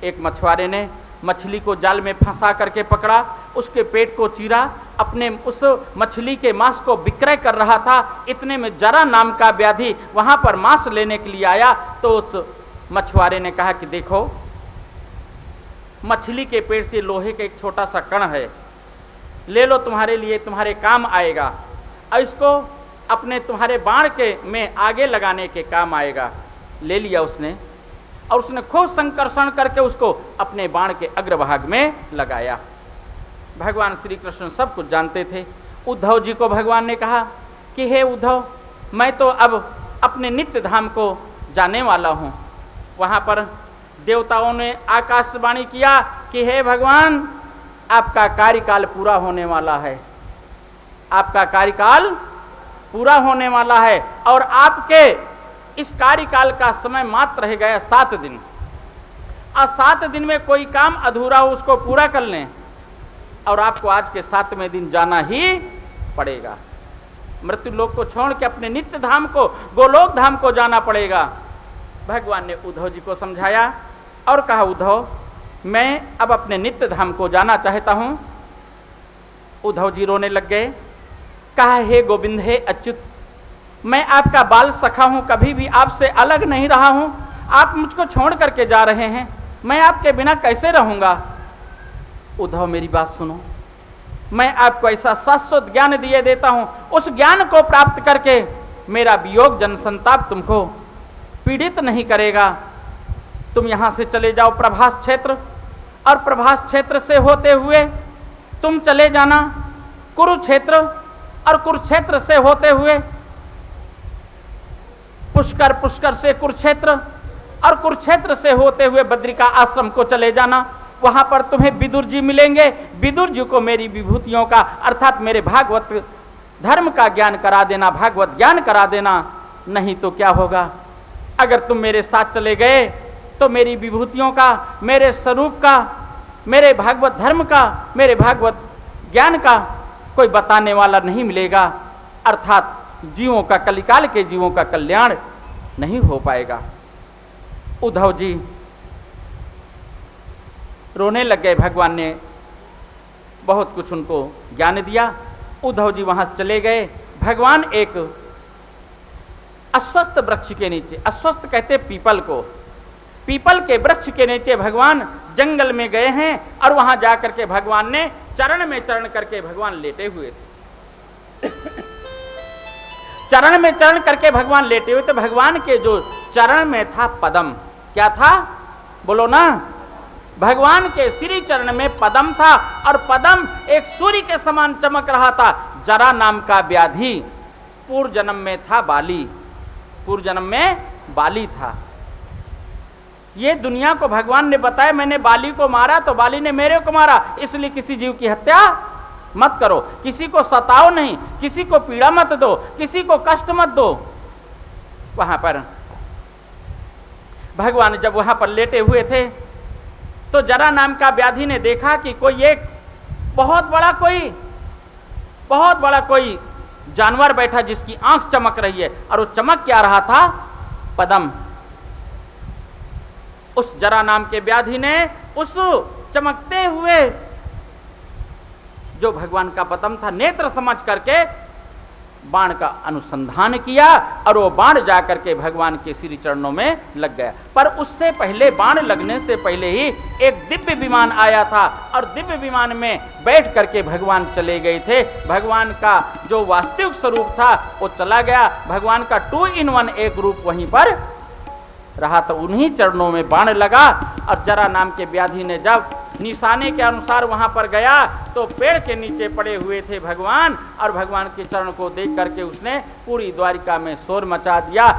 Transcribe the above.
एक मछुआरे ने मछली को जाल में फंसा करके पकड़ा, उसके पेट को चीरा, अपने उस मछली के मांस को विक्रय कर रहा था। इतने में जरा नाम का व्याधि वहां पर मांस लेने के लिए आया। तो उस मछुआरे ने कहा कि देखो, मछली के पेट से लोहे का एक छोटा सा कण है, ले लो, तुम्हारे लिए तुम्हारे काम आएगा, और इसको अपने तुम्हारे बाण के में आगे लगाने के काम आएगा। ले लिया उसने, और उसने खूब संकर्षण करके उसको अपने बाण के अग्रभाग में लगाया। भगवान श्री कृष्ण सब कुछ जानते थे। उद्धव जी को भगवान ने कहा कि हे उद्धव, मैं तो अब अपने नित्य धाम को जाने वाला हूँ। वहाँ पर देवताओं ने आकाशवाणी किया कि हे भगवान, आपका कार्यकाल पूरा होने वाला है, आपका कार्यकाल पूरा होने वाला है, और आपके इस कार्यकाल का समय मात्र रह गया 7 दिन, और 7 दिन में कोई काम अधूरा हो उसको पूरा कर लें, और आपको आज के 7वें दिन जाना ही पड़ेगा। मृत्यु लोक को छोड़ के अपने नित्य धाम को, गोलोक धाम को जाना पड़ेगा। भगवान ने उद्धव जी को समझाया और कहा, उद्धव, मैं अब अपने नित्य धाम को जाना चाहता हूं। उद्धव जी रोने लग गए। कहा, हे गोविंद, हे अच्युत, मैं आपका बाल सखा हूं, कभी भी आपसे अलग नहीं रहा हूं, आप मुझको छोड़ करके जा रहे हैं, मैं आपके बिना कैसे रहूंगा। उद्धव, मेरी बात सुनो, मैं आपको ऐसा शाश्वत ज्ञान दिए देता हूं, उस ज्ञान को प्राप्त करके मेरा वियोग जन संताप तुमको पीड़ित नहीं करेगा। तुम यहां से चले जाओ प्रभास क्षेत्र, और प्रभास क्षेत्र से होते हुए तुम चले जाना कुरुक्षेत्र, और कुरुक्षेत्र से होते हुए पुष्कर, पुष्कर से कुरुक्षेत्र, और कुरुक्षेत्र से होते हुए बद्रिका आश्रम को चले जाना। वहां पर तुम्हें विदुर जी मिलेंगे। विदुर जी को मेरी विभूतियों का अर्थात मेरे भागवत धर्म का ज्ञान करा देना, भागवत ज्ञान करा देना। नहीं तो क्या होगा, अगर तुम मेरे साथ चले गए तो मेरी विभूतियों का, मेरे स्वरूप का, मेरे भागवत धर्म का, मेरे भागवत ज्ञान का कोई बताने वाला नहीं मिलेगा, अर्थात जीवों का, कलिकाल के जीवों का कल्याण नहीं हो पाएगा। उद्धव जी रोने लग गए। भगवान ने बहुत कुछ उनको ज्ञान दिया। उद्धव जी वहां चले गए। भगवान एक अस्वस्थ वृक्ष के नीचे, अस्वस्थ कहते पीपल को, पीपल के वृक्ष के नीचे भगवान जंगल में गए हैं, और वहां जाकर के भगवान ने चरण में चरण करके भगवान लेटे हुए थे। चरण में चरण करके भगवान लेटे हुए थे। भगवान के जो चरण में था पदम, क्या था बोलो ना, भगवान के श्री चरण में पदम था, और पदम एक सूर्य के समान चमक रहा था। जरा नाम का व्याधि पूर्व जन्म में था बाली, पूर्व जन्म में बाली था। ये दुनिया को भगवान ने बताया, मैंने बाली को मारा तो बाली ने मेरे को मारा, इसलिए किसी जीव की हत्या मत करो, किसी को सताओ नहीं, किसी को पीड़ा मत दो, किसी को कष्ट मत दो। वहां पर भगवान जब वहां पर लेटे हुए थे तो जरा नाम का व्याधि ने देखा कि कोई एक बहुत बड़ा कोई जानवर बैठा जिसकी आंख चमक रही है, और वो चमक क्या रहा था, पदम। उस जरा नाम के व्याधि ने उस चमकते हुए जो भगवान का पदम था नेत्र समझ करके बाण का अनुसंधान किया, और वो बाण जाकर के भगवान के श्री चरणों में लग गया। पर उससे पहले, बाण लगने से पहले ही एक दिव्य विमान आया था, और दिव्य विमान में बैठ करके भगवान चले गए थे। भगवान का जो वास्तविक स्वरूप था वो चला गया। भगवान का 2 in 1 एक रूप वहीं पर रहा। तो उन्हीं चरणों में बाण लगा, और जरा नाम के व्याधि ने जब निशाने के अनुसार वहां पर गया तो पेड़ के नीचे पड़े हुए थे भगवान, और भगवान के चरण को देख करके उसने पूरी द्वारिका में शोर मचा दिया।